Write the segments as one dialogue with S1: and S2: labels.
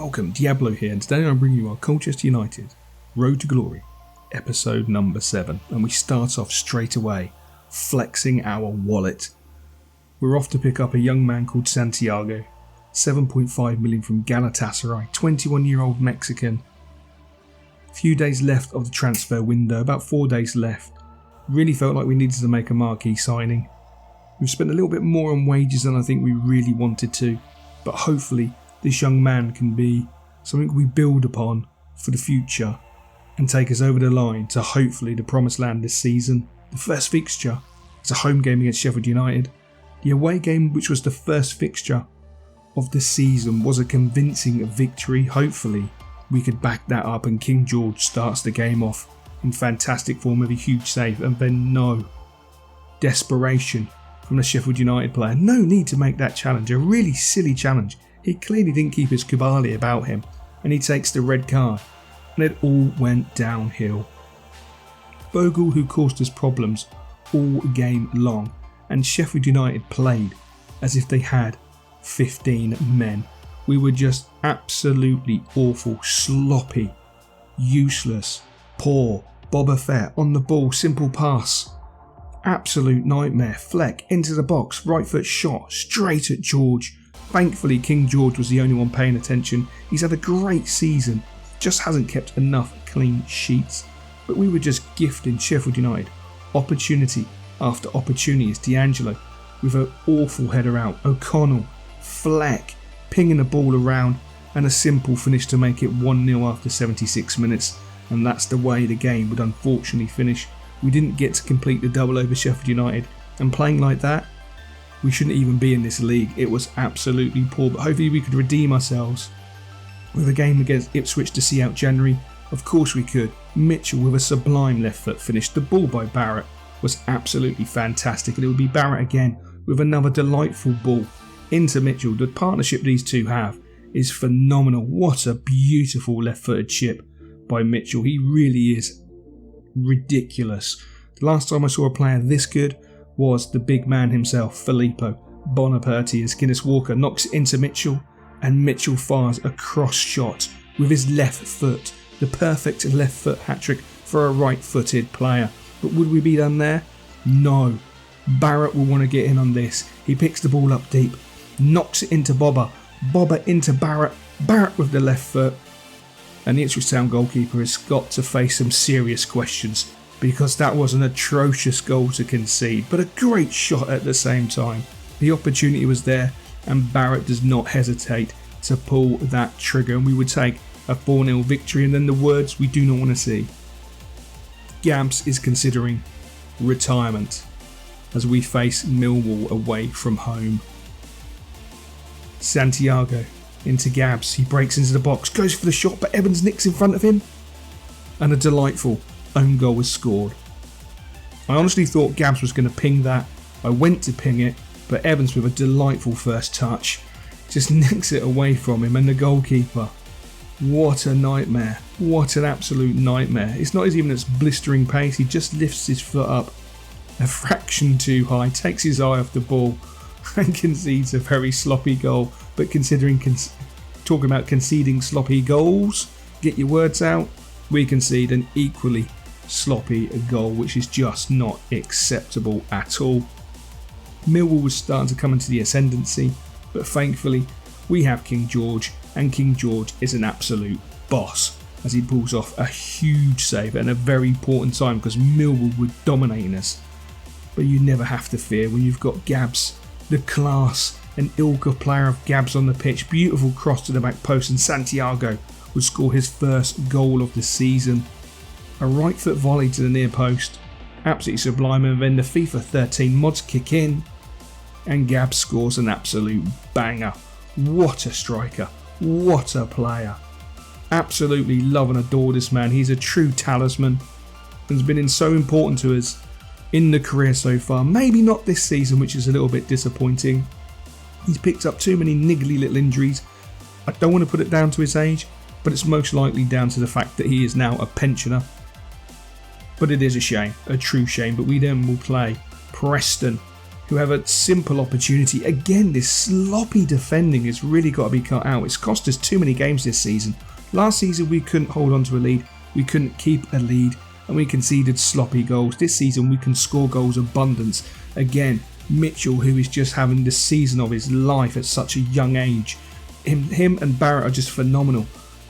S1: welcome, Diablo here, and today I'm bringing you our Colchester United Road to Glory, episode number 7, and we start off straight away, flexing our wallet. We're off to pick up a young man called Santiago, 7.5 million from Galatasaray, 21-year-old Mexican. Few days left of the transfer window, about 4 days left. Really felt like we needed to make a marquee signing. We've spent a little bit more on wages than I think we really wanted to, but hopefully this young man can be something we build upon for the future and take us over the line to hopefully the promised land this season. The first fixture is a home game against Sheffield United. The away game, which was the first fixture of the season, was a convincing victory. Hopefully we could back that up and King George starts the game off in fantastic form with a huge save, and then no desperation from the Sheffield United player. No need to make that challenge, a really silly challenge. He clearly didn't keep his Kubali about him, and he takes the red card, and it all went downhill. Bogle, who caused us problems all game long, and Sheffield United played as if they had 15 men. We were just absolutely awful, sloppy, useless, poor. Boba Fett on the ball, simple pass. Absolute nightmare. Fleck into the box, right foot shot, straight at George. Thankfully, King George was the only one paying attention. He's had a great season, just hasn't kept enough clean sheets. But we were just gifting Sheffield United opportunity after opportunity as D'Angelo with an awful header out. O'Connell, Fleck, pinging the ball around, and a simple finish to make it 1-0 after 76 minutes. And that's the way the game would unfortunately finish. We didn't get to complete the double over Sheffield United, and playing like that, we shouldn't even be in this league. It was absolutely poor, but hopefully we could redeem ourselves with a game against Ipswich to see out January. Of course we could. Mitchell with a sublime left foot finish. The ball by Barrett was absolutely fantastic, and it would be Barrett again with another delightful ball into Mitchell. The partnership these two have is phenomenal. What a beautiful left-footed chip by Mitchell. He really is ridiculous. The last time I saw a player this good was the big man himself, Filippo Bonaparti, as Guinness Walker knocks it into Mitchell, and Mitchell fires a cross shot with his left foot. The perfect left foot hat-trick for a right-footed player. But would we be done there? No. Barrett will want to get in on this. He picks the ball up deep, knocks it into Bobber. Bobber into Barrett. Barrett with the left foot. And the Ipswich Town goalkeeper has got to face some serious questions, because that was an atrocious goal to concede, but a great shot at the same time. The opportunity was there, and Barrett does not hesitate to pull that trigger, and we would take a 4-0 victory. And then the words we do not want to see. Gabs is considering retirement as we face Millwall away from home. Santiago into Gabs. He breaks into the box, goes for the shot, but Evans nicks in front of him, and a delightful own goal was scored. I honestly thought Gabs was going to ping that. I went to ping it, but Evans with a delightful first touch just nicks it away from him, and the goalkeeper. What a nightmare. What an absolute nightmare. It's not even its blistering pace. He just lifts his foot up a fraction too high, takes his eye off the ball, and concedes a very sloppy goal. But considering talking about conceding sloppy goals, get your words out, we concede an equally sloppy goal, which is just not acceptable at all. Millwall was starting to come into the ascendancy, but thankfully we have King George, and King George is an absolute boss as he pulls off a huge save at a very important time, because Millwall were dominating us. But you never have to fear when you've got Gabs, the class and ilk of player of Gabs on the pitch. Beautiful cross to the back post, and Santiago would score his first goal of the season. A right foot volley to the near post, absolutely sublime, and then the FIFA 13 mods kick in and Gabs scores an absolute banger. What a striker, what a player. Absolutely love and adore this man. He's a true talisman and has been in so important to us in the career so far. Maybe not this season, which is a little bit disappointing. He's picked up too many niggly little injuries. I don't want to put it down to his age, but it's most likely down to the fact that he is now a pensioner. But it is a shame, a true shame. But we then will play Preston, who have a simple opportunity. Again, this sloppy defending has really got to be cut out. It's cost us too many games this season. Last season we couldn't hold on to a lead, we couldn't keep a lead, and we conceded sloppy goals. This season we can score goals abundance. Again, Mitchell, who is just having the season of his life at such a young age. Him and Barrett are just phenomenal.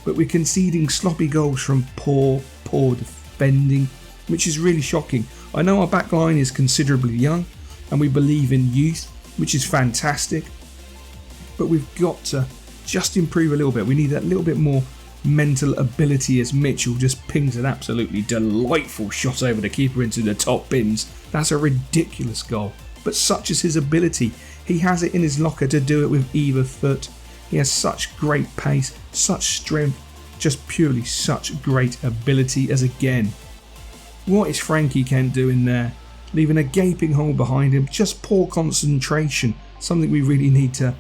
S1: But we're conceding sloppy goals from poor defending, which is really shocking. I know our back line is considerably young, and we believe in youth, which is fantastic. But we've got to just improve a little bit. We need that little bit more mental ability as Mitchell just pings an absolutely delightful shot over the keeper into the top bins. That's a ridiculous goal. But such is his ability. He has it in his locker to do it with either foot. He has such great pace, such strength, just purely such great ability as again. What is Frankie Kent doing there? Leaving a gaping hole behind him. Just poor concentration. Something we really need to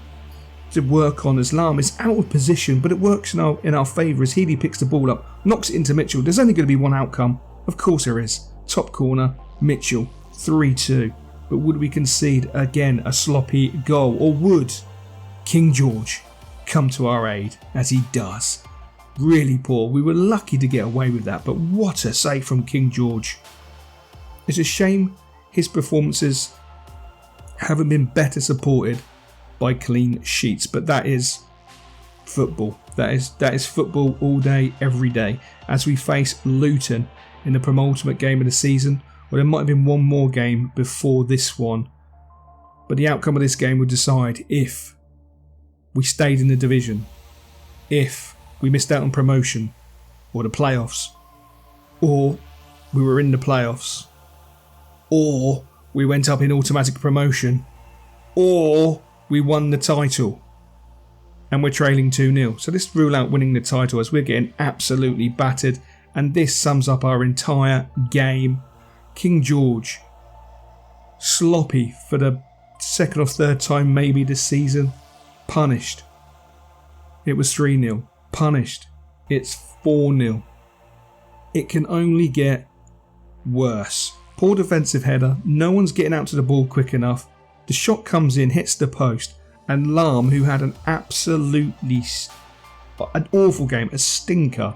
S1: work on as Lahm is out of position, but it works in our favour as Healy picks the ball up, knocks it into Mitchell. There's only going to be one outcome. Of course there is. Top corner, Mitchell, 3-2. But would we concede again a sloppy goal? Or would King George come to our aid as he does? Really poor. We were lucky to get away with that, but what a save from King George. It's a shame his performances haven't been better supported by clean sheets, but that is football. That is football all day, every day. As we face Luton in the penultimate game of the season, or there might have been one more game before this one, but the outcome of this game would decide if we stayed in the division, if we missed out on promotion or the playoffs, or we were in the playoffs, or we went up in automatic promotion, or we won the title and we're trailing 2-0. So let's rule out winning the title as we're getting absolutely battered, and this sums up our entire game. King George, sloppy for the second or third time maybe this season. Punished. It was 3-0. Punished. It's 4-0. It can only get worse. Poor defensive header. No one's getting out to the ball quick enough. The shot comes in, hits the post, and Lahm, who had an awful game, a stinker,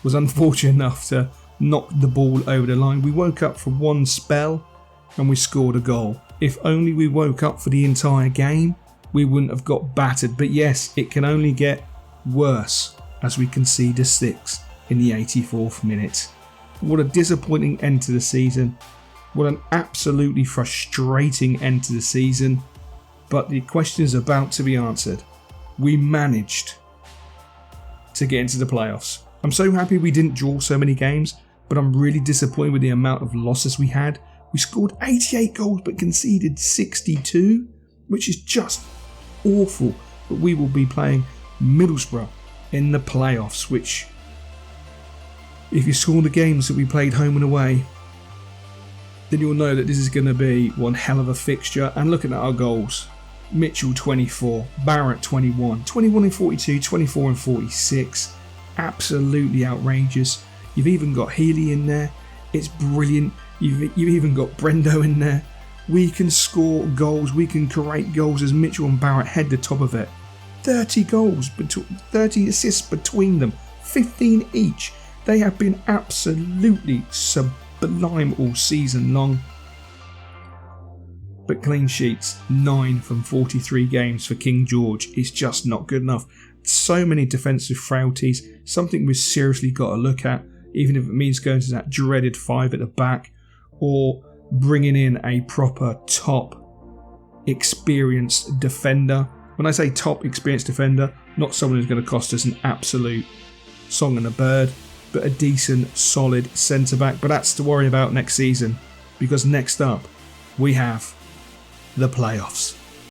S1: was unfortunate enough to knock the ball over the line. We woke up for one spell and we scored a goal. If only we woke up for the entire game, we wouldn't have got battered. But yes, it can only get worse as we concede a 6 in the 84th minute. What a disappointing end to the season. What an absolutely frustrating end to the season. But the question is about to be answered. We managed to get into the playoffs. I'm so happy we didn't draw so many games, but I'm really disappointed with the amount of losses we had. We scored 88 goals but conceded 62, which is just awful. But we will be playing Middlesbrough in the playoffs, which, if you saw the games that we played home and away, then you'll know that this is going to be one hell of a fixture. And looking at our goals, Mitchell 24, Barrett 21, 21 and 42, 24 and 46. Absolutely outrageous. You've even got Healy in there. It's brilliant. You've even got Brendo in there. We can score goals. We can create goals as Mitchell and Barrett head the top of it. 30 goals, 30 assists between them. 15 each. They have been absolutely sublime all season long. But clean sheets, 9 from 43 games for King George is just not good enough. So many defensive frailties, something we've seriously got to look at, even if it means going to that dreaded 5 at the back, or bringing in a proper top experienced defender. When I say top experienced defender, not someone who's going to cost us an absolute song and a bird, but a decent, solid centre-back. But that's to worry about next season, because next up we have the playoffs.